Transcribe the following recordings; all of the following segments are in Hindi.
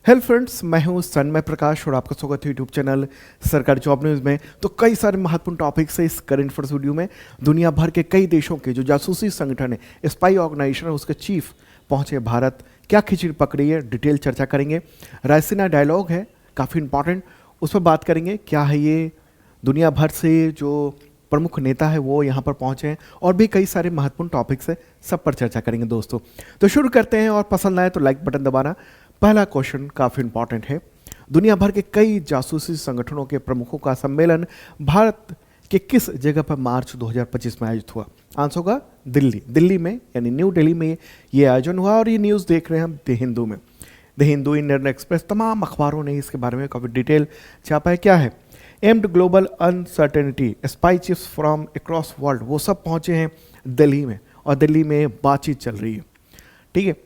हेलो फ्रेंड्स, मैं हूं सन्मय प्रकाश और आपका स्वागत है यूट्यूब चैनल सरकारी जॉब न्यूज़ में। तो कई सारे महत्वपूर्ण टॉपिक्स है इस करंट अफेयर्स वीडियो में। दुनिया भर के कई देशों के जो जासूसी संगठन है, स्पाई ऑर्गेनाइजेशन है, उसके चीफ पहुंचे भारत। क्या खिचड़ी पकड़ी है, डिटेल चर्चा करेंगे। रायसीना डायलॉग है काफ़ी इंपॉर्टेंट, उस पर बात करेंगे। क्या है ये, दुनिया भर से जो प्रमुख नेता है वो यहाँ पर पहुँचे हैं, और भी कई सारे महत्वपूर्ण टॉपिक्स है, सब पर चर्चा करेंगे दोस्तों। तो शुरू करते हैं, और पसंद आए तो लाइक बटन दबाना। पहला क्वेश्चन काफ़ी इंपॉर्टेंट है। दुनिया भर के कई जासूसी संगठनों के प्रमुखों का सम्मेलन भारत के किस जगह पर मार्च 2025 में आयोजित हुआ? आंसर होगा दिल्ली में, यानी न्यू दिल्ली में ये आयोजन हुआ। और ये न्यूज़ देख रहे हैं हम द हिंदू में। द हिंदू, इंडियन एक्सप्रेस, तमाम अखबारों ने इसके बारे में काफ़ी डिटेल छापा है। क्या है? Aimed global uncertainty, spy chiefs from across world, वो सब पहुंचे हैं दिल्ली में, और दिल्ली में बातचीत चल रही है। ठीक है,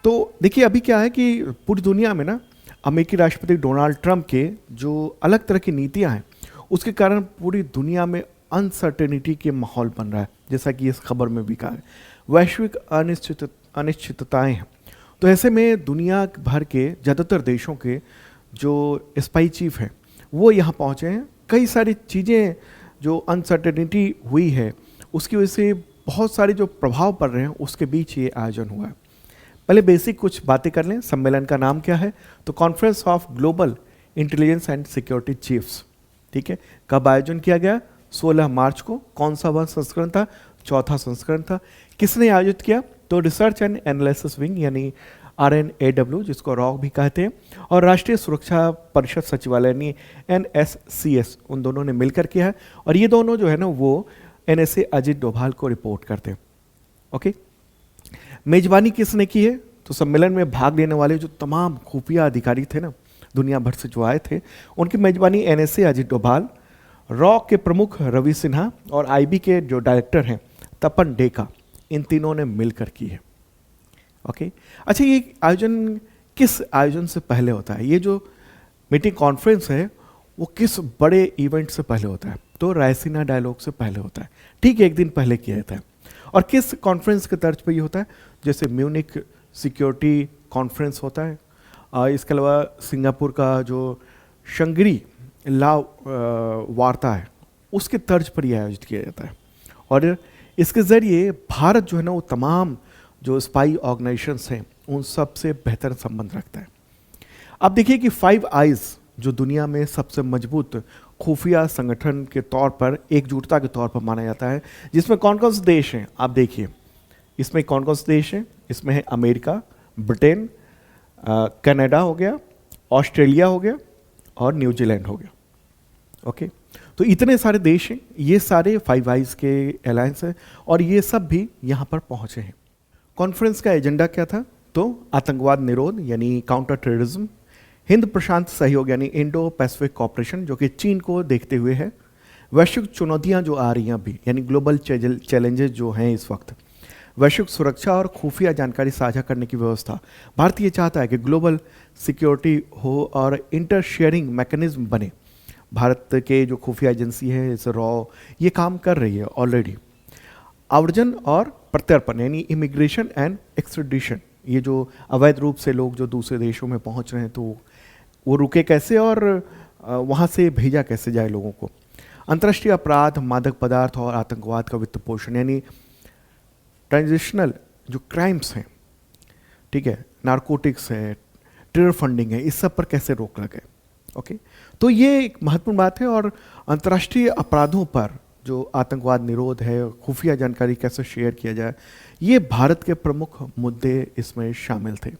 तो देखिए अभी क्या है कि पूरी दुनिया में ना अमेरिकी राष्ट्रपति डोनाल्ड ट्रंप के जो अलग तरह की नीतियां हैं, उसके कारण पूरी दुनिया में अनसर्टेनिटी के माहौल बन रहा है, जैसा कि इस खबर में भी कहा है। वैश्विक अनिश्चितताएं हैं। तो ऐसे में दुनिया भर के ज़्यादातर देशों के जो स्पाई चीफ हैं वो यहाँ पहुँचे हैं। कई सारी चीज़ें जो अनसर्टेनिटी हुई है उसकी वजह से बहुत सारे जो प्रभाव पड़ रहे हैं, उसके बीच ये आयोजन हुआ है। पहले बेसिक कुछ बातें कर लें। सम्मेलन का नाम क्या है? तो conference of global intelligence and security chiefs. ठीक है, कब आयोजन किया गया? 16 मार्च को। कौन सा वह संस्करण था? चौथा संस्करण था। किसने आयोजित किया? तो रिसर्च एंड एनालिसिस विंग, यानी RNAW, जिसको रॉक भी कहते हैं, और राष्ट्रीय सुरक्षा परिषद सचिवालय यानी NSCS, उन दोनों ने मिलकर किया है। और ये दोनों जो है ना वो NSA अजित डोभाल को रिपोर्ट करते हैं। ओके, मेजबानी किसने की है? तो सम्मेलन में भाग लेने वाले जो तमाम खुफिया अधिकारी थे ना, दुनिया भर से जो आए थे, उनकी मेजबानी NSA अजित डोभाल, रॉक के प्रमुख रवि सिन्हा, और IB के जो डायरेक्टर हैं तपन डेका, इन तीनों ने मिलकर की है। ओके, अच्छा, ये आयोजन किस आयोजन से पहले होता है? ये जो मीटिंग कॉन्फ्रेंस है वो किस बड़े इवेंट से पहले होता है? तो रायसीना डायलॉग से पहले होता है। ठीक, एक दिन पहले किया जाता है। और किस कॉन्फ्रेंस के तर्ज पर ये होता है? जैसे म्यूनिक सिक्योरिटी कॉन्फ्रेंस होता है, इसके अलावा सिंगापुर का जो शंगरी ला वार्ता है, उसके तर्ज पर यह आयोजित किया जाता है। और इसके ज़रिए भारत जो है ना वो तमाम जो स्पाई ऑर्गेनाइजेशंस हैं उन सब से बेहतर संबंध रखता है। अब देखिए कि 5 आइज़ जो दुनिया में सबसे मजबूत खुफिया संगठन के तौर पर, एकजुटता के तौर पर माना जाता है, जिसमें कौन कौन से देश हैं आप देखिए। इसमें कौन कौन से देश हैं? इसमें है अमेरिका, ब्रिटेन, कनाडा हो गया, ऑस्ट्रेलिया हो गया, और न्यूजीलैंड हो गया। ओके, तो इतने सारे देश हैं, ये सारे 5 आइज़ के अलायंस हैं, और ये सब भी यहाँ पर पहुँचे हैं। कॉन्फ्रेंस का एजेंडा क्या था? तो आतंकवाद निरोध, यानी काउंटर टेररिज्म, हिंद प्रशांत सहयोग, यानी इंडो पैसिफिक कॉपरेशन, जो कि चीन को देखते हुए है, वैश्विक चुनौतियां जो आ रही हैं अभी, यानी ग्लोबल चैलेंजेस जो हैं इस वक्त, वैश्विक सुरक्षा और खुफिया जानकारी साझा करने की व्यवस्था। भारत ये चाहता है कि ग्लोबल सिक्योरिटी हो और इंटर शेयरिंग मैकेनिज्म बने। भारत के जो खुफिया एजेंसी है, जैसे रॉ, ये काम कर रही है ऑलरेडी। आवर्जन और प्रत्यर्पण, यानी इमिग्रेशन एंड एक्सट्रेडिशन, ये जो अवैध रूप से लोग जो दूसरे देशों में पहुंच रहे हैं तो वो रुके कैसे, और वहाँ से भेजा कैसे जाए लोगों को। अंतर्राष्ट्रीय अपराध, मादक पदार्थ और आतंकवाद का वित्त पोषण, यानी ट्रांजिशनल जो क्राइम्स हैं, ठीक है, नारकोटिक्स है, टेरर फंडिंग है, इस सब पर कैसे रोक लगे। ओके, तो ये एक महत्वपूर्ण बात है। और अंतर्राष्ट्रीय अपराधों पर जो आतंकवाद निरोध है, खुफिया जानकारी कैसे शेयर किया जाए, ये भारत के प्रमुख मुद्दे इसमें शामिल थे।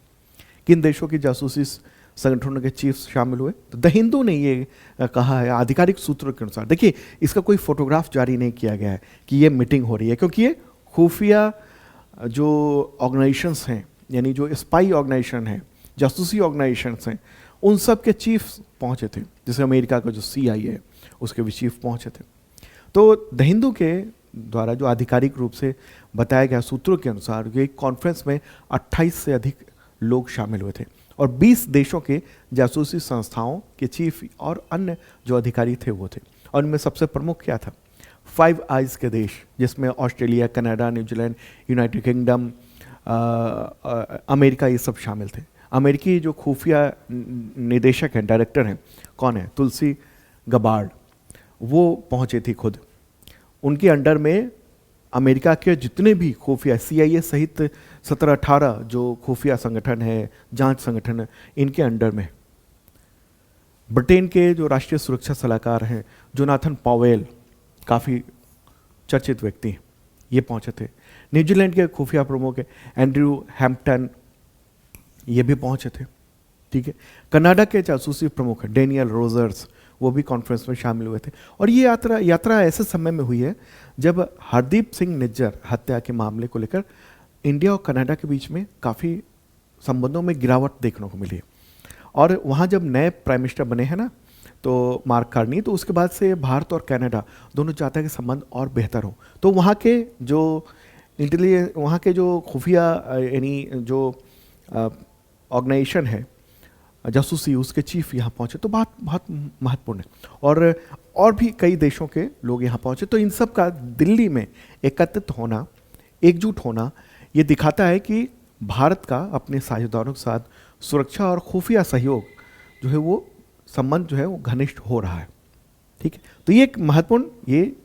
किन देशों की जासूसी संगठनों के चीफ शामिल हुए? तो द हिंदू ने ये कहा है आधिकारिक सूत्रों के अनुसार। देखिए, इसका कोई फोटोग्राफ जारी नहीं किया गया है कि ये मीटिंग हो रही है, क्योंकि ये खुफिया जो ऑर्गेनाइजेशंस हैं, यानी जो स्पाई ऑर्गेनाइजेशन है, जासूसी ऑर्गेनाइजेशंस हैं, उन सब के चीफ पहुंचे थे। जैसे अमेरिका का जो CIA है, उसके भी चीफ पहुंचे थे। तो द हिंदू के द्वारा जो आधिकारिक रूप से बताया गया सूत्रों के अनुसार ये कॉन्फ्रेंस में 28 से अधिक लोग शामिल हुए थे, और 20 देशों के जासूसी संस्थाओं के चीफ और अन्य जो अधिकारी थे वो थे। और इनमें सबसे प्रमुख क्या था? 5 आइज़ के देश, जिसमें Australia, Canada, New Zealand, United kingdom, America, ये सब शामिल थे। अमेरिकी जो खुफिया निदेशक हैं, डायरेक्टर हैं, कौन है, तुलसी गबार्ड, वो पहुंचे थी खुद। उनके अंडर में अमेरिका के जितने भी खुफिया CIA सहित 17-18 जो खुफिया संगठन है, जांच संगठन है, इनके अंडर में ब्रिटेन के जो राष्ट्रीय सुरक्षा सलाहकार हैं जोनाथन पावेल, काफ़ी चर्चित व्यक्ति हैं, ये पहुंचे थे। न्यूजीलैंड के खुफिया प्रमुख एंड्रयू हैम्पटन, ये भी पहुंचे थे। ठीक है, कनाडा के जासूसी प्रमुख डेनियल रोजर्स, वो भी कॉन्फ्रेंस में शामिल हुए थे। और ये यात्रा ऐसे समय में हुई है जब हरदीप सिंह निज्जर हत्या के मामले को लेकर इंडिया और कनाडा के बीच में काफ़ी संबंधों में गिरावट देखने को मिली है। और वहाँ जब नए प्राइम मिनिस्टर बने हैं ना, तो मार्क कार्नी, तो उसके बाद से भारत और कनाडा दोनों चाहते हैं कि संबंध और बेहतर हो। तो वहाँ के जो वहाँ के जो खुफिया यानी जो ऑर्गेनाइजेशन है जासूसी, उसके चीफ यहाँ पहुँचे, तो बात बहुत महत्वपूर्ण है। और भी कई देशों के लोग यहाँ पहुँचे। तो इन सब का दिल्ली में एकत्रित होना, एकजुट होना, ये दिखाता है कि भारत का अपने साझेदारों के साथ सुरक्षा और खुफिया सहयोग जो है, वो संबंध जो है वो घनिष्ठ हो रहा है। ठीक है, तो ये एक महत्वपूर्ण ये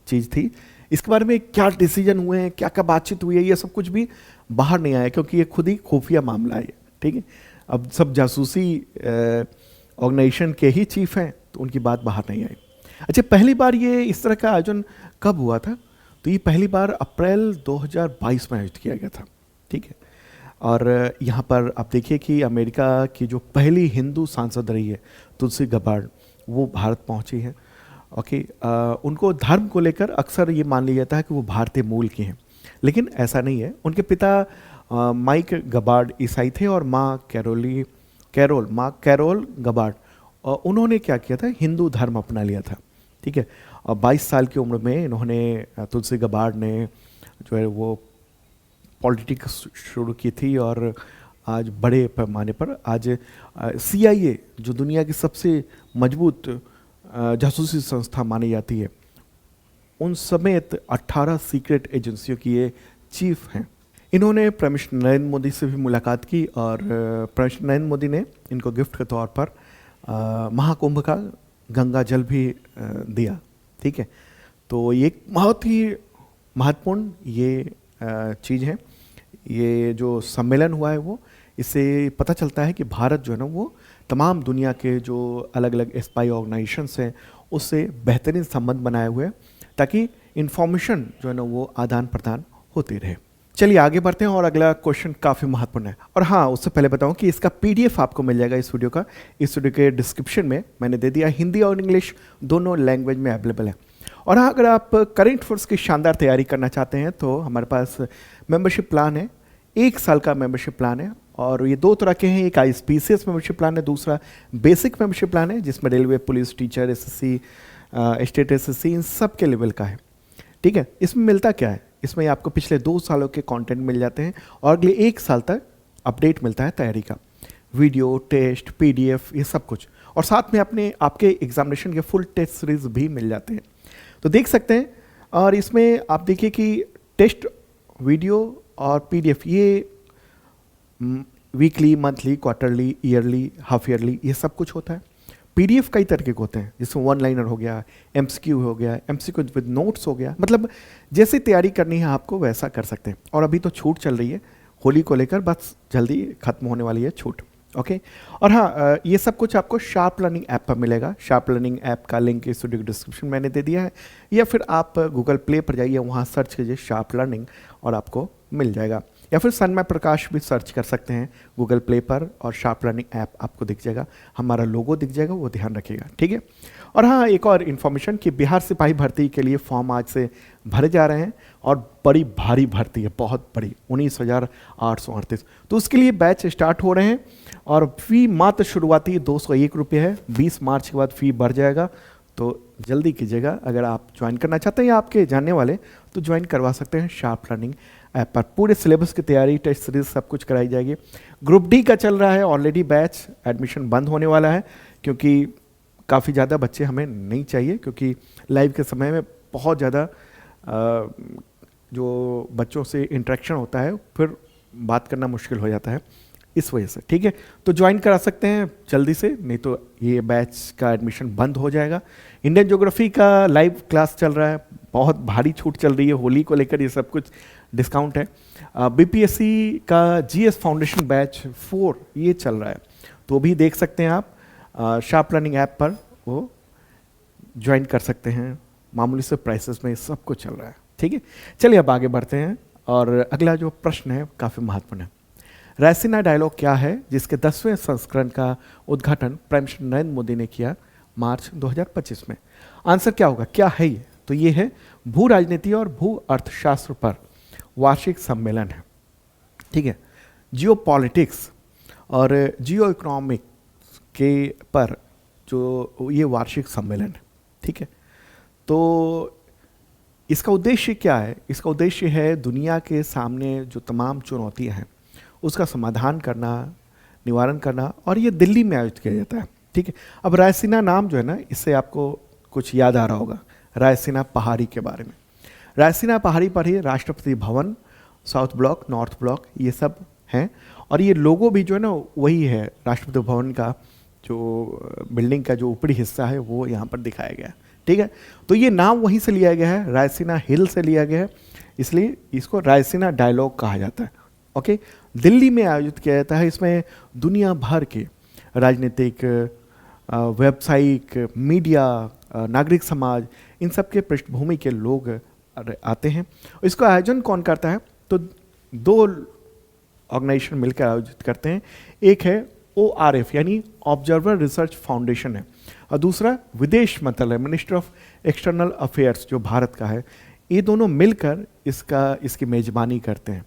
चीज़ थी। इसके बारे में क्या डिसीजन हुए हैं, क्या क्या बातचीत हुई है, ये सब कुछ भी बाहर नहीं आया, क्योंकि ये खुद ही खुफिया मामला है। ठीक है, अब सब जासूसी ऑर्गेनाइजेशन के ही चीफ हैं, तो उनकी बात बाहर नहीं आई। अच्छा, पहली बार ये इस तरह का आयोजन कब हुआ था? तो ये पहली बार अप्रैल 2022 में आयोजित किया गया था। ठीक है, और यहाँ पर आप देखिए कि अमेरिका की जो पहली हिंदू सांसद रही है तुलसी गबार्ड, वो भारत पहुँची है। ओके, उनको धर्म को लेकर अक्सर ये मान लिया जाता है कि वो भारतीय मूल की हैं, लेकिन ऐसा नहीं है। उनके पिता माइक गबार्ड ईसाई थे और माँ कैरोल गबार्ड, उन्होंने क्या किया था, हिंदू धर्म अपना लिया था। ठीक है, और 22 साल की उम्र में इन्होंने, तुलसी गबार्ड ने जो है वो पॉलिटिक्स शुरू की थी, और आज बड़े पैमाने पर आज CIA जो दुनिया की सबसे मजबूत जासूसी संस्था मानी जाती है, उन समेत 18 सीक्रेट एजेंसियों की ये चीफ हैं। इन्होंने प्राइम मिनिस्टर नरेंद्र मोदी से भी मुलाकात की, और प्राइम मिनिस्टर नरेंद्र मोदी ने इनको गिफ्ट के तौर पर महाकुंभ का गंगा जल भी दिया। ठीक है, तो ये एक बहुत ही महत्वपूर्ण ये चीज़ है। ये जो सम्मेलन हुआ है, वो इससे पता चलता है कि भारत जो है ना, वो तमाम दुनिया के जो अलग अलग स्पाई ऑर्गेनाइजेशंस हैं, उससे बेहतरीन संबंध बनाए हुए हैं, ताकि इंफॉर्मेशन जो है ना वो आदान प्रदान होती रहे। चलिए आगे बढ़ते हैं, और अगला क्वेश्चन काफ़ी महत्वपूर्ण है। और हाँ, उससे पहले बताऊं कि इसका PDF आपको मिल जाएगा इस वीडियो का। इस वीडियो के डिस्क्रिप्शन में मैंने दे दिया, हिंदी और इंग्लिश दोनों लैंग्वेज में अवेलेबल है। और हाँ, अगर आप करंट अफेयर्स की शानदार तैयारी करना चाहते हैं तो हमारे पास मेंबरशिप प्लान है, 1 साल का मेंबरशिप प्लान है। और ये 2 तरह के हैं, एक ISPCS मेंबरशिप प्लान है, दूसरा बेसिक मेंबरशिप प्लान है, जिसमें railway, police, teacher, SSC, state SSC, इन सब के लेवल का है। ठीक है, इसमें मिलता क्या है, इसमें आपको पिछले 2 सालों के कंटेंट मिल जाते हैं, और अगले 1 साल तक अपडेट मिलता है तैयारी का, वीडियो, टेस्ट, PDF, ये सब कुछ। और साथ में आपके एग्जामिनेशन के फुल टेस्ट सीरीज भी मिल जाते हैं, तो देख सकते हैं। और इसमें आप देखिए कि टेस्ट, वीडियो और PDF ये weekly, monthly, quarterly, yearly, half yearly, ये सब कुछ होता है। PDF कई तरह के होते हैं, जिसमें 1 लाइनर हो गया, MCQ हो गया, MCQ विद नोट्स हो गया, मतलब जैसे तैयारी करनी है आपको वैसा कर सकते हैं। और अभी तो छूट चल रही है होली को लेकर, बस जल्दी खत्म होने वाली है छूट। ओके, और हाँ, ये सब कुछ आपको शार्प लर्निंग ऐप पर मिलेगा। शार्प लर्निंग ऐप का लिंक इस वीडियो के डिस्क्रिप्शन मैंने दे दिया है, या फिर आप गूगल प्ले पर जाइए, वहाँ सर्च कीजिए शार्प लर्निंग और आपको मिल जाएगा। या फिर सन्मय प्रकाश भी सर्च कर सकते हैं गूगल प्ले पर, और शार्प लर्निंग ऐप आपको दिख जाएगा, हमारा लोगो दिख जाएगा, वो ध्यान रखिएगा। ठीक है, और हाँ, एक और इन्फॉर्मेशन कि बिहार सिपाही भर्ती के लिए फॉर्म आज से भरे जा रहे हैं, और बड़ी भारी भर्ती है, बहुत बड़ी, 19,838। तो उसके लिए बैच स्टार्ट हो रहे हैं, और फी मात्र शुरुआती 201 रुपये है। 20 मार्च के बाद फी बढ़ जाएगा, तो जल्दी कीजिएगा। अगर आप ज्वाइन करना चाहते हैं या आपके जानने वाले, तो ज्वाइन करवा सकते हैं शार्प लर्निंग ऐप पर। पूरे सिलेबस की तैयारी, टेस्ट सीरीज सब कुछ कराई जाएगी। ग्रुप D का चल रहा है ऑलरेडी बैच, एडमिशन बंद होने वाला है, क्योंकि काफ़ी ज़्यादा बच्चे हमें नहीं चाहिए, क्योंकि लाइव के समय में बहुत ज़्यादा जो बच्चों से इंटरेक्शन होता है, फिर बात करना मुश्किल हो जाता है। इस वजह से। ठीक है, तो ज्वाइन करा सकते हैं जल्दी से, नहीं तो ये बैच का एडमिशन बंद हो जाएगा। इंडियन ज्योग्राफी का लाइव क्लास चल रहा है, बहुत भारी छूट चल रही है होली को लेकर, ये सब कुछ डिस्काउंट है। बीपीएससी का जीएस फाउंडेशन बैच 4 ये चल रहा है, तो भी देख सकते हैं आप, शार्प लर्निंग ऐप पर वो ज्वाइन कर सकते हैं। मामूली से प्राइसेस में सब कुछ चल रहा है। ठीक है, चलिए अब आगे बढ़ते हैं, और अगला जो प्रश्न है काफ़ी महत्वपूर्ण है। रायसीना डायलॉग क्या है जिसके 10वें संस्करण का उद्घाटन प्राइम मिनिस्टर नरेंद्र मोदी ने किया मार्च 2025 में? आंसर क्या होगा, क्या है ये? तो ये है भू राजनीति और भू अर्थशास्त्र पर वार्षिक सम्मेलन है। ठीक है, जियो पॉलिटिक्स और जियो इकोनॉमिक्स के पर जो ये वार्षिक सम्मेलन है। ठीक है, तो इसका उद्देश्य क्या है? इसका उद्देश्य है दुनिया के सामने जो तमाम चुनौतियां हैं उसका समाधान करना, निवारण करना, और ये दिल्ली में आयोजित किया जाता है। ठीक है, अब रायसीना नाम जो है ना, इससे आपको कुछ याद आ रहा होगा रायसीना पहाड़ी के बारे में। रायसीना पहाड़ी पर ही Rashtrapati Bhavan, south block, north block ये सब हैं, और ये लोगो भी जो है ना वही है, राष्ट्रपति भवन का जो बिल्डिंग का जो ऊपरी हिस्सा है वो यहाँ पर दिखाया गया है। ठीक है, तो ये नाम वहीं से लिया गया है, रायसीना हिल से लिया गया है, इसलिए इसको रायसीना डायलॉग कहा जाता है। ओके, दिल्ली में आयोजित किया जाता है। इसमें दुनिया भर के राजनीतिक, व्यावसायिक, मीडिया, नागरिक समाज, इन सब के पृष्ठभूमि के लोग आते हैं। इसका आयोजन कौन करता है? तो 2 ऑर्गेनाइजेशन मिलकर आयोजित करते हैं। एक है ORF यानी ऑब्जर्वर रिसर्च फाउंडेशन है, और दूसरा विदेश मंत्रालय, मिनिस्ट्री ऑफ एक्सटर्नल अफेयर्स जो भारत का है। ये दोनों मिलकर इसकी मेजबानी करते हैं।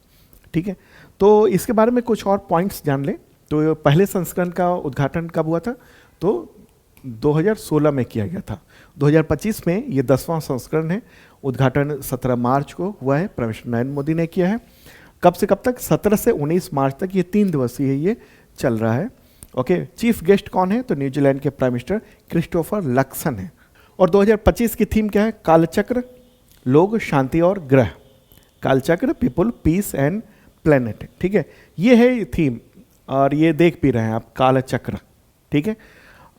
ठीक है, तो इसके बारे में कुछ और पॉइंट्स जान लें। तो पहले संस्करण का उद्घाटन कब हुआ था? तो 2016 में किया गया था। 2025 में ये 10वां संस्करण है। उद्घाटन 17 मार्च को हुआ है, प्राइम मिनिस्टर नरेंद्र मोदी ने किया है। कब से कब तक? 17 से 19 मार्च तक, ये 3 दिवसीय ये चल रहा है। ओके, चीफ गेस्ट कौन है? तो न्यूजीलैंड के प्राइम मिनिस्टर क्रिस्टोफर लक्सन है। और 2025 की थीम क्या है? कालचक्र, लोग, शांति और ग्रह। कालचक्र, पीपल, पीस एंड प्लेनेट। ठीक है, ये है थीम, और ये देख भी रहे हैं आप, कालचक्र। ठीक है,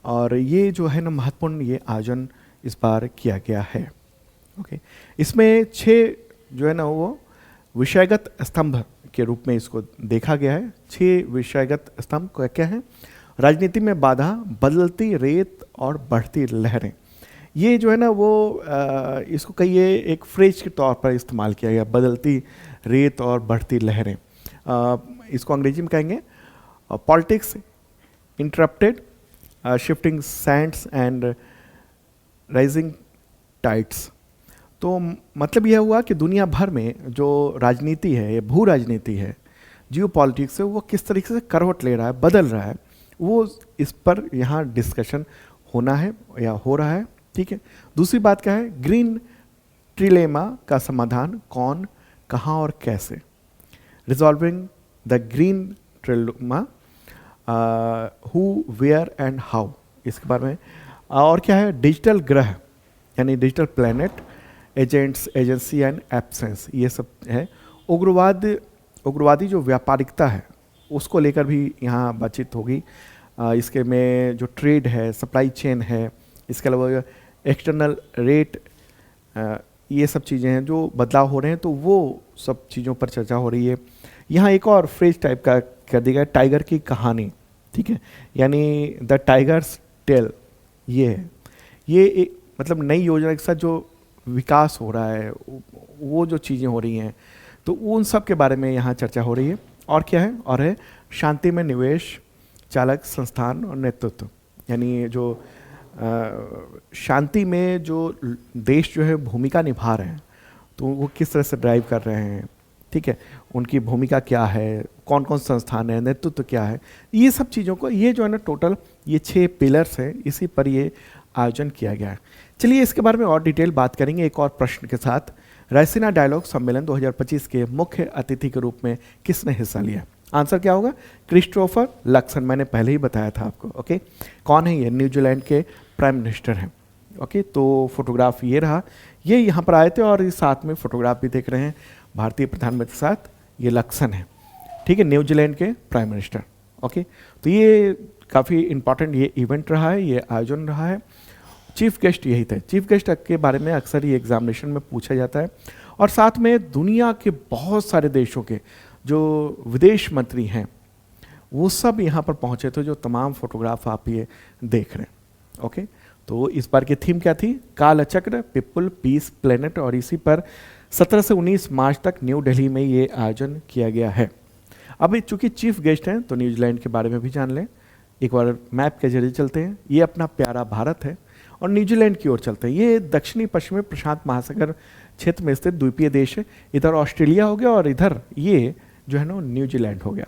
और ये जो है ना महत्वपूर्ण ये आयोजन इस बार किया गया है। ओके, इसमें 6 जो है ना वो विषयगत स्तंभ के रूप में इसको देखा गया है। 6 विषयगत स्तंभ क्या है? राजनीति में बाधा, बदलती रेत और बढ़ती लहरें। ये जो है ना वो इसको कहिए एक फ्रेज के तौर पर इस्तेमाल किया गया, बदलती रेत और बढ़ती लहरें। इसको अंग्रेजी में कहेंगे politics interrupted, shifting Sands and rising tides. तो मतलब यह हुआ कि दुनिया भर में जो राजनीति है, ये भू राजनीति है, जियो पॉलिटिक्स है, वो किस तरीके से करवट ले रहा है, बदल रहा है, वो इस पर यहाँ डिस्कशन होना है या हो रहा है। ठीक है, दूसरी बात क्या है? ग्रीन ट्रिलेमा का समाधान कौन, कहाँ और कैसे? Resolving the green trilemma, who, where and how, इसके बारे में। और क्या है? डिजिटल ग्रह यानी digital planet, agents, agency and absence, ये सब है। उग्रवादी जो व्यापारिकता है उसको लेकर भी यहाँ बातचीत होगी। इसके में जो ट्रेड है, सप्लाई चेन है, इसके अलावा एक्सटर्नल रेट, ये सब चीज़ें हैं जो बदलाव हो रहे हैं, तो वो सब चीज़ों पर चर्चा हो रही है। यहाँ एक और फ्रेज टाइप का कर दिया गया, टाइगर की कहानी। ठीक है, यानी द टाइगर्स टेल, ये है। ये एक मतलब नई योजना के साथ जो विकास हो रहा है, वो जो चीज़ें हो रही हैं, तो उन सब के बारे में यहाँ चर्चा हो रही है। और क्या है? और है शांति में निवेश, चालक, संस्थान और नेतृत्व, यानी जो शांति में जो देश जो है भूमिका निभा रहे हैं, तो वो किस तरह से ड्राइव कर रहे हैं। ठीक है, उनकी भूमिका क्या है, कौन कौन संस्थान है, नेतृत्व क्या है, ये सब चीज़ों को, ये जो है ना टोटल ये 6 पिलर्स हैं, इसी पर ये आयोजन किया गया है। चलिए इसके बारे में और डिटेल बात करेंगे एक और प्रश्न के साथ। रायसीना डायलॉग सम्मेलन 2025 के मुख्य अतिथि के रूप में किसने हिस्सा लिया? आंसर क्या होगा? क्रिस्टोफर लक्सन, मैंने पहले ही बताया था आपको। ओके, कौन है ये? न्यूजीलैंड के प्राइम मिनिस्टर हैं। ओके, तो फोटोग्राफ ये रहा, ये यहाँ पर आए थे और इस साथ में फोटोग्राफ भी देख रहे हैं भारतीय प्रधानमंत्री के साथ, ये लक्सन है। ठीक है, न्यूजीलैंड के प्राइम मिनिस्टर। ओके, तो ये काफ़ी इम्पॉर्टेंट ये इवेंट रहा है, ये आयोजन रहा है। चीफ गेस्ट यही थे। चीफ गेस्ट के बारे में अक्सर ये एग्जामिनेशन में पूछा जाता है, और साथ में दुनिया के बहुत सारे देशों के जो विदेश मंत्री हैं वो सब यहाँ पर पहुँचे थे, जो तमाम फोटोग्राफ आप ये देख रहे हैं। ओके, तो इस बार की थीम क्या थी? कालचक्र, पीपल, पीस, प्लेनेट, और इसी पर 17 से 19 मार्च तक न्यू दिल्ली में ये आयोजन किया गया है। अब चूंकि चीफ गेस्ट हैं तो न्यूजीलैंड के बारे में भी जान लें। एक बार मैप के जरिए चलते हैं। ये अपना प्यारा भारत है और न्यूजीलैंड की ओर चलते हैं। ये दक्षिणी पश्चिमी प्रशांत महासागर क्षेत्र में स्थित द्वीपीय देश है। इधर ऑस्ट्रेलिया हो गया और इधर ये जो है ना न्यूजीलैंड हो गया।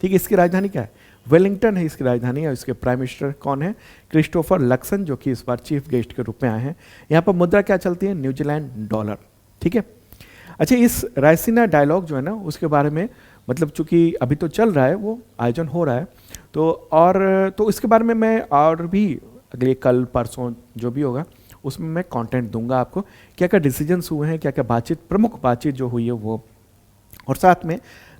ठीक है, इसकी राजधानी क्या है? वेलिंगटन है इसकी राजधानी, और इसके प्राइम मिनिस्टर कौन है? क्रिस्टोफर लक्सन, जो कि इस बार चीफ गेस्ट के रूप में आए हैं। यहाँ पर मुद्रा क्या चलती है? New Zealand dollar. ठीक है, अच्छा, इस रायसीना डायलॉग जो है ना उसके बारे में, मतलब चूंकि अभी तो चल रहा है, वो आयोजन हो रहा है, तो इसके बारे में मैं और भी अगले कल परसों जो भी होगा उसमें मैं कंटेंट दूंगा आपको, क्या क्या डिसीजंस हुए हैं, क्या क्या बातचीत, प्रमुख बातचीत जो हुई है वो। और साथ में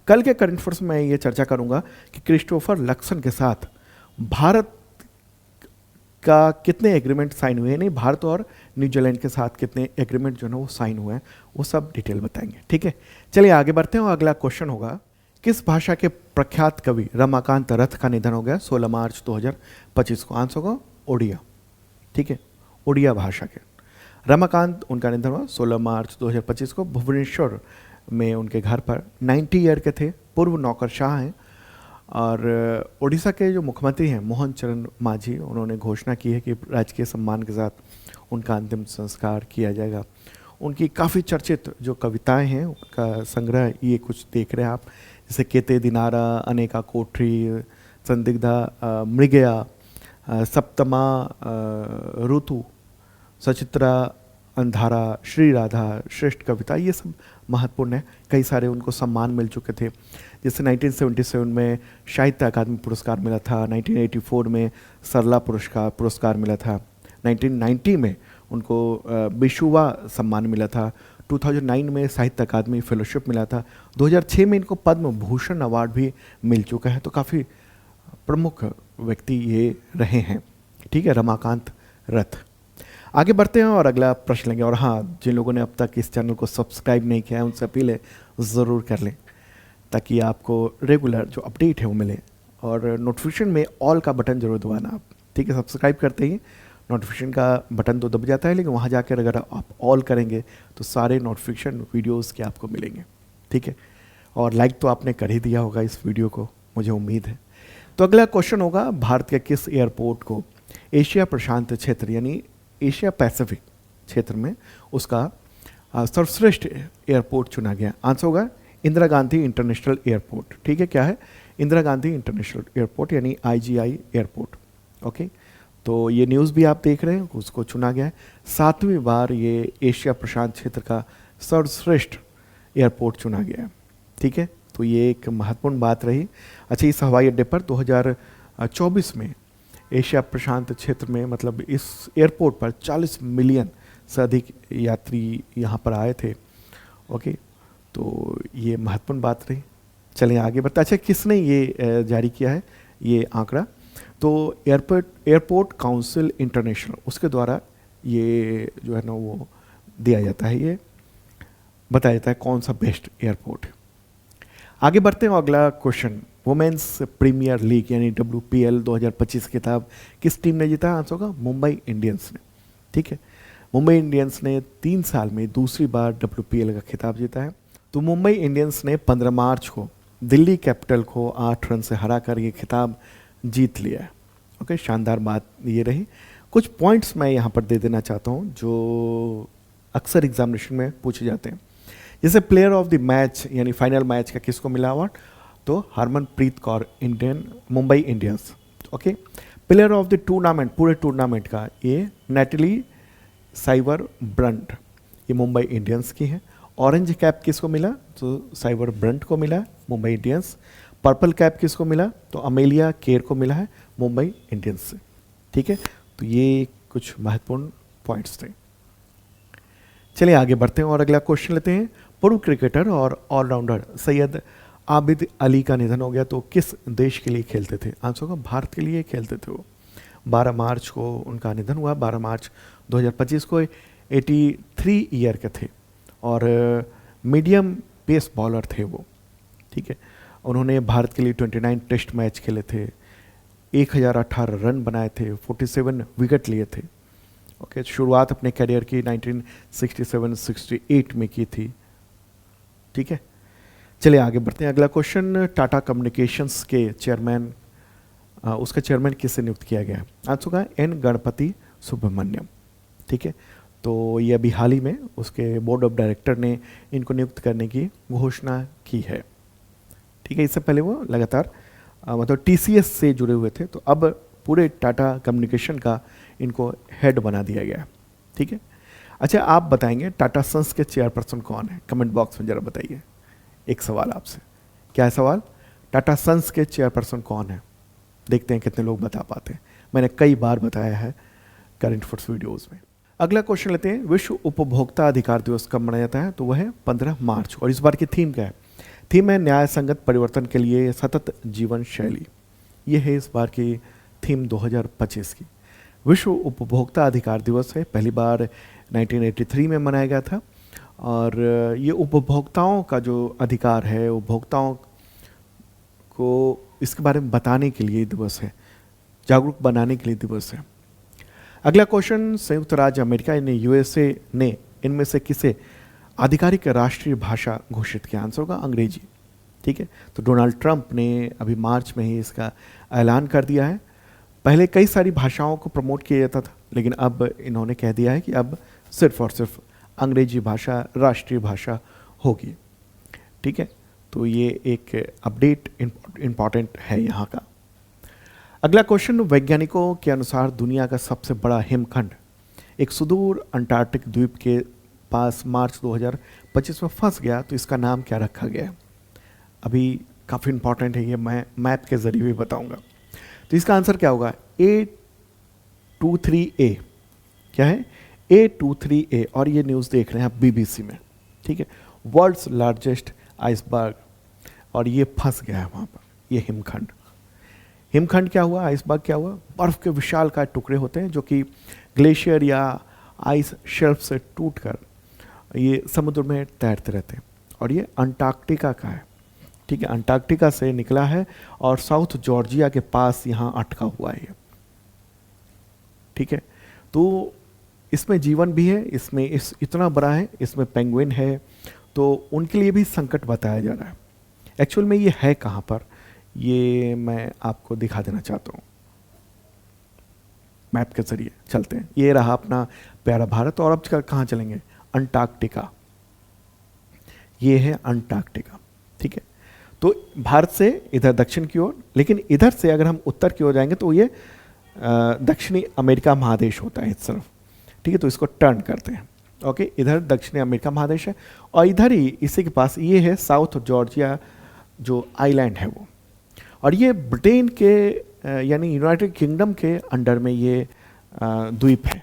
कल के करंट अफेयर्स में ये चर्चा करूंगा कि क्रिस्टोफर लक्सन के साथ भारत का कितने एग्रीमेंट साइन हुए हैं, नहीं भारत और न्यूजीलैंड के साथ कितने एग्रीमेंट जो है वो साइन हुए हैं, वो सब डिटेल बताएंगे। ठीक है, चलिए आगे बढ़ते हैं। और अगला क्वेश्चन होगा, किस भाषा के प्रख्यात कवि रमाकांत रथ का निधन हो गया 16 मार्च 2025 को? आंसर होगा ओडिया। ठीक है, ओडिया भाषा के रमाकांत, उनका निधन हुआ 16 मार्च 2025 को भुवनेश्वर में उनके घर पर। 90 ईयर के थे, पूर्व नौकरशाह हैं। और उड़ीसा के जो मुख्यमंत्री हैं मोहन चरण मांझी, उन्होंने घोषणा की है कि राजकीय सम्मान के साथ उनका अंतिम संस्कार किया जाएगा। उनकी काफ़ी चर्चित जो कविताएं हैं उनका संग्रह ये कुछ देख रहे हैं आप, जैसे केते दिनारा, अनेका कोठरी, संदिग्धा, मृगया, सप्तमा ऋतु, सचित्रा, अंधारा, श्री राधा, श्रेष्ठ कविता, ये सब महत्वपूर्ण है। कई सारे उनको सम्मान मिल चुके थे, जैसे 1977 में साहित्य अकादमी पुरस्कार मिला था, 1984 में सरला पुरस्कार मिला था, 1990 में उनको बिशुवा सम्मान मिला था, 2009 में साहित्य अकादमी फेलोशिप मिला था, 2006 में इनको पद्म भूषण अवार्ड भी मिल चुका है। तो काफ़ी प्रमुख व्यक्ति ये रहे हैं। ठीक है, रमाकांत रथ। आगे बढ़ते हैं और अगला प्रश्न लेंगे। और हाँ, जिन लोगों ने अब तक इस चैनल को सब्सक्राइब नहीं किया है उनसे अपील है ज़रूर कर लें, ताकि आपको रेगुलर जो अपडेट है वो मिले। और नोटिफिकेशन में ऑल का बटन जरूर दबाना आप। ठीक है, सब्सक्राइब करते ही नोटिफिकेशन का बटन तो दब जाता है, लेकिन वहाँ जाकर अगर आप ऑल करेंगे तो सारे नोटिफिकेशन वीडियोस के आपको मिलेंगे। ठीक है, और लाइक तो आपने कर ही दिया होगा इस वीडियो को, मुझे उम्मीद है। तो अगला क्वेश्चन होगा, भारत के किस एयरपोर्ट को एशिया प्रशांत क्षेत्र यानी एशिया पैसिफिक क्षेत्र में उसका सर्वश्रेष्ठ एयरपोर्ट चुना गया? आंसर होगा इंदिरा गांधी इंटरनेशनल एयरपोर्ट। ठीक है, क्या है? इंदिरा गांधी इंटरनेशनल एयरपोर्ट यानी IGI एयरपोर्ट। ओके, तो ये न्यूज़ भी आप देख रहे हैं, उसको चुना गया है। 7वीं बार ये एशिया प्रशांत क्षेत्र का सर्वश्रेष्ठ एयरपोर्ट चुना गया है। ठीक है, तो ये एक महत्वपूर्ण बात रही। अच्छा, इस हवाई अड्डे पर 2024 में एशिया प्रशांत क्षेत्र में, मतलब इस एयरपोर्ट पर 40 मिलियन से अधिक यात्री यहाँ पर आए थे। ओके, तो ये महत्वपूर्ण बात रही। चलिए आगे बढ़ते। अच्छा, किसने ये जारी किया है ये आंकड़ा? तो एयरपोर्ट काउंसिल इंटरनेशनल, उसके द्वारा ये जो है ना वो दिया जाता है, ये बताया जाता है कौन सा बेस्ट एयरपोर्ट है। आगे बढ़ते हैं। अगला क्वेश्चन, वुमेन्स प्रीमियर लीग यानी WPL 2025 खिताब किस टीम ने जीता? आंसर होगा मुंबई इंडियंस ने। ठीक है, मुंबई इंडियंस ने 3 साल में दूसरी बार WPL का खिताब जीता है। तो मुंबई इंडियंस ने 15 मार्च को दिल्ली कैपिटल को 8 रन से हराकर ये खिताब जीत लिया है। ओके, शानदार बात ये रही। कुछ पॉइंट्स मैं यहाँ पर दे देना चाहता हूँ जो अक्सर एग्जामिनेशन में पूछे जाते हैं। जैसे प्लेयर ऑफ द मैच यानी फाइनल मैच का किसको मिला अवार्ड? तो Harmanpreet Kaur, Mumbai Indians. Okay, player of the tournament, पूरे टूर्नामेंट का, ये नेटली साइवर ब्रंट, ये मुंबई इंडियंस की है। ऑरेंज कैप किसको मिला? तो साइवर ब्रंट को मिला, मुंबई इंडियंस। पर्पल कैप किसको मिला? तो अमेलिया केर को मिला है, मुंबई इंडियंस से। ठीक है, तो ये कुछ महत्वपूर्ण पॉइंट्स थे। चलिए आगे बढ़ते हैं और अगला क्वेश्चन लेते हैं। पूर्व क्रिकेटर और ऑलराउंडर सैयद आबिद अली का निधन हो गया, तो किस देश के लिए खेलते थे? आंसर होगा भारत के लिए खेलते थे वो। 12 मार्च को उनका निधन हुआ, 12 मार्च 2025 को। 83 ईयर के थे और मीडियम पेस बॉलर थे वो, ठीक है। उन्होंने भारत के लिए 29 टेस्ट मैच खेले थे, 1018 रन बनाए थे, 47 विकेट लिए थे। ओके, शुरुआत अपने करियर की 1967-68 में की थी, ठीक है। चलिए आगे बढ़ते हैं। अगला क्वेश्चन, टाटा कम्युनिकेशंस के चेयरमैन, उसका चेयरमैन किससे नियुक्त किया गया है? आंसर होगा एन गणपति सुब्रमण्यम, ठीक है। तो ये अभी हाल ही में उसके बोर्ड ऑफ डायरेक्टर ने इनको नियुक्त करने की घोषणा की है, ठीक है। इससे पहले वो लगातार मतलब टीसीएस से जुड़े हुए थे, तो अब पूरे टाटा कम्युनिकेशन का इनको हेड बना दिया गया, ठीक है। अच्छा, आप बताएंगे टाटा सन्स के चेयरपर्सन कौन है? कमेंट बॉक्स में ज़रा बताइए। एक सवाल आपसे, क्या है सवाल? टाटा सन्स के चेयरपर्सन कौन है? देखते हैं कितने लोग बता पाते हैं। मैंने कई बार बताया है करंट अफेयर्स वीडियोज़ में। अगला क्वेश्चन लेते हैं, विश्व उपभोक्ता अधिकार दिवस कब मनाया जाता है? तो वह है 15 मार्च। और इस बार की थीम क्या है? थीम है न्याय संगत परिवर्तन के लिए सतत जीवन शैली। ये है इस बार की थीम 2025 की। विश्व उपभोक्ता अधिकार दिवस है, पहली बार 1983 में मनाया गया था। और ये उपभोक्ताओं का जो अधिकार है, उपभोक्ताओं को इसके बारे में बताने के लिए दिवस है, जागरूक बनाने के लिए दिवस है। अगला क्वेश्चन, संयुक्त राज्य अमेरिका यानी यूएसए ने इनमें से किसे आधिकारिक राष्ट्रीय भाषा घोषित किया? आंसर होगा अंग्रेजी, ठीक है। तो डोनाल्ड ट्रंप ने अभी मार्च में ही इसका ऐलान कर दिया है। पहले कई सारी भाषाओं को प्रमोट किया जाता था, लेकिन अब इन्होंने कह दिया है कि अब सिर्फ और सिर्फ अंग्रेजी भाषा राष्ट्रीय भाषा होगी, ठीक है। तो ये एक अपडेट इम्पॉर्टेंट है यहाँ का। अगला क्वेश्चन, वैज्ञानिकों के अनुसार दुनिया का सबसे बड़ा हिमखंड एक सुदूर अंटार्कटिक द्वीप के पास मार्च 2025 में फंस गया, तो इसका नाम क्या रखा गया? अभी काफ़ी इंपॉर्टेंट है ये, मैं मैप के जरिए भी बताऊंगा। तो इसका आंसर क्या होगा? A23A। क्या है? A23A। और ये न्यूज़ देख रहे हैं आप BBC में, ठीक है। वर्ल्ड्स लार्जेस्ट आइसबर्ग, और ये फंस गया है वहाँ पर, ये हिमखंड। हिमखंड क्या हुआ? आइसबर्ग क्या हुआ? बर्फ़ के विशालकाय टुकड़े होते हैं जो कि ग्लेशियर या आइस शेल्फ से टूटकर ये समुद्र में तैरते रहते हैं। और ये अंटार्कटिका का है, ठीक है। अंटार्कटिका से निकला है और साउथ जॉर्जिया के पास यहाँ अटका हुआ है, ठीक है। तो इसमें जीवन भी है, इसमें इतना बड़ा है, इसमें पेंगुइन है, तो उनके लिए भी संकट बताया जा रहा है। एक्चुअल में ये है कहाँ पर, ये मैं आपको दिखा देना चाहता हूँ। मैप के जरिए चलते हैं। ये रहा अपना प्यारा भारत, और अब कहाँ चलेंगे? अंटार्कटिका। ये है अंटार्कटिका, ठीक है। तो भारत से इधर दक्षिण की ओर, लेकिन इधर से अगर हम उत्तर की ओर जाएंगे तो ये दक्षिणी अमेरिका महादेश होता है इस तरफ, ठीक है। तो इसको टर्न करते हैं, ओके। इधर दक्षिणी अमेरिका महादेश है, और इधर ही इसी के पास ये है साउथ जॉर्जिया जो आइलैंड है वो। और ये ब्रिटेन के यानी यूनाइटेड किंगडम के अंडर में ये द्वीप है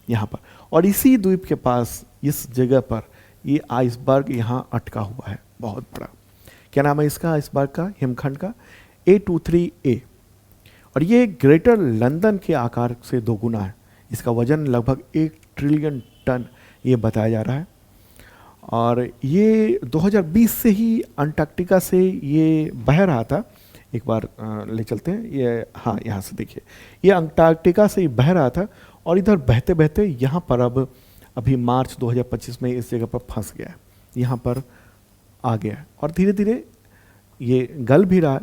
यहाँ पर। और इसी द्वीप के पास इस जगह पर ये आइसबर्ग यहाँ अटका हुआ है, बहुत बड़ा। क्या नाम है इसका आइसबर्ग का, हिमखंड का? A23A। और ये ग्रेटर लंदन के आकार से दोगुना है। इसका वजन लगभग 1 ट्रिलियन टन ये बताया जा रहा है। और ये 2020 से ही अंटार्कटिका से ये बह रहा था। एक बार ले चलते हैं ये, हाँ यहाँ से देखिए, ये अंटार्कटिका से ही बह रहा था और इधर बहते बहते यहाँ पर अब अभी मार्च 2025 में इस जगह पर फंस गया है, यहाँ पर आ गया है और धीरे धीरे ये गल भी रहा है।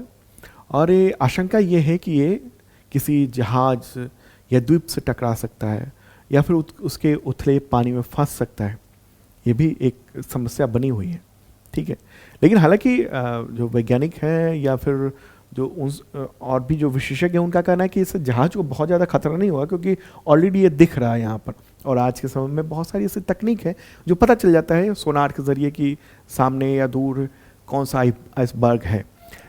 और ये आशंका ये है कि ये किसी जहाज या द्वीप से टकरा सकता है या फिर उसके उथले पानी में फंस सकता है। ये भी एक समस्या बनी हुई है, ठीक है। लेकिन हालांकि जो वैज्ञानिक हैं या फिर जो और भी जो विशेषज्ञ हैं उनका कहना है कि इस जहाज को बहुत ज़्यादा खतरा नहीं हुआ, क्योंकि ऑलरेडी ये दिख रहा है यहाँ पर। और आज के समय में बहुत सारी ऐसी तकनीक है जो पता चल जाता है सोनार के ज़रिए कि सामने या दूर कौन सा आइसबर्ग है।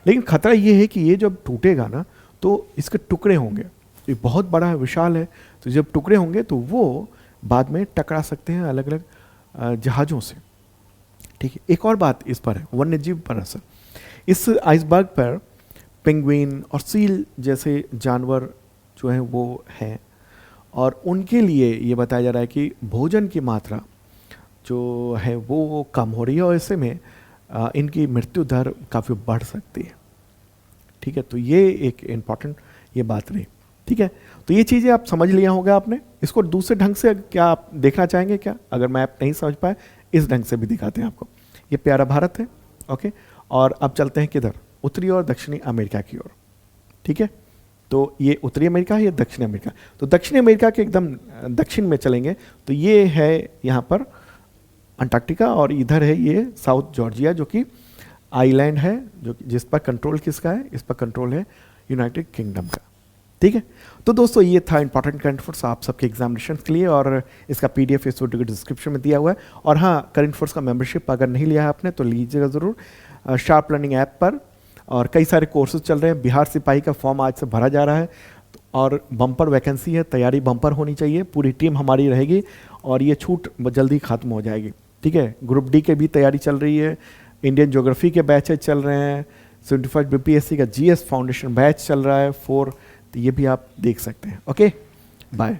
लेकिन खतरा ये है कि ये जब टूटेगा ना तो इसके टुकड़े होंगे, ये बहुत बड़ा है, विशाल है, तो जब टुकड़े होंगे तो वो बाद में टकरा सकते हैं अलग अलग जहाज़ों से, ठीक है। एक और बात इस पर है, वन्य जीव पर असर। इस आइसबर्ग पर पेंगुइन और सील जैसे जानवर जो हैं वो हैं, और उनके लिए ये बताया जा रहा है कि भोजन की मात्रा जो है वो कम हो रही है, और ऐसे में इनकी मृत्यु दर काफ़ी बढ़ सकती है। ठीक है, तो ये एक इम्पॉर्टेंट ये बात रही। ठीक है, तो ये चीज़ें आप समझ लिया होगा आपने। इसको दूसरे ढंग से क्या आप देखना चाहेंगे क्या? अगर मैं आप नहीं समझ पाए, इस ढंग से भी दिखाते हैं आपको। ये प्यारा भारत है, ओके। और अब चलते हैं किधर? उत्तरी और दक्षिणी अमेरिका की ओर। ठीक है, तो ये उत्तरी अमेरिका है, ये दक्षिणी अमेरिका। तो दक्षिणी अमेरिका के एकदम दक्षिण में चलेंगे तो ये है यहाँ पर अंटार्कटिका, और इधर है ये साउथ जॉर्जिया जो कि आइलैंड है, जो जिस पर कंट्रोल किसका है? इस पर कंट्रोल है यूनाइटेड किंगडम का। ठीक है, तो दोस्तों ये था इंपॉर्टेंट करंट अफेयर्स आप सबके एग्जामिनेशन के लिए, और इसका पीडीएफ इस वीडियो के डिस्क्रिप्शन में दिया हुआ है। और हाँ, करंट अफेयर्स का मेंबरशिप अगर नहीं लिया है आपने तो लीजिएगा ज़रूर शार्प लर्निंग ऐप पर। और कई सारे कोर्सेज चल रहे हैं। बिहार सिपाही का फॉर्म आज से भरा जा रहा है, और बम्पर वैकेंसी है, तैयारी बम्पर होनी चाहिए, पूरी टीम हमारी रहेगी, और ये छूट जल्दी खत्म हो जाएगी। ठीक है, ग्रुप डी के भी तैयारी चल रही है, इंडियन ज्योग्राफी के बैचेज चल रहे हैं, 75 बीपीएससी का जीएस फाउंडेशन बैच चल रहा है 4, तो ये भी आप देख सकते हैं। Okay, bye.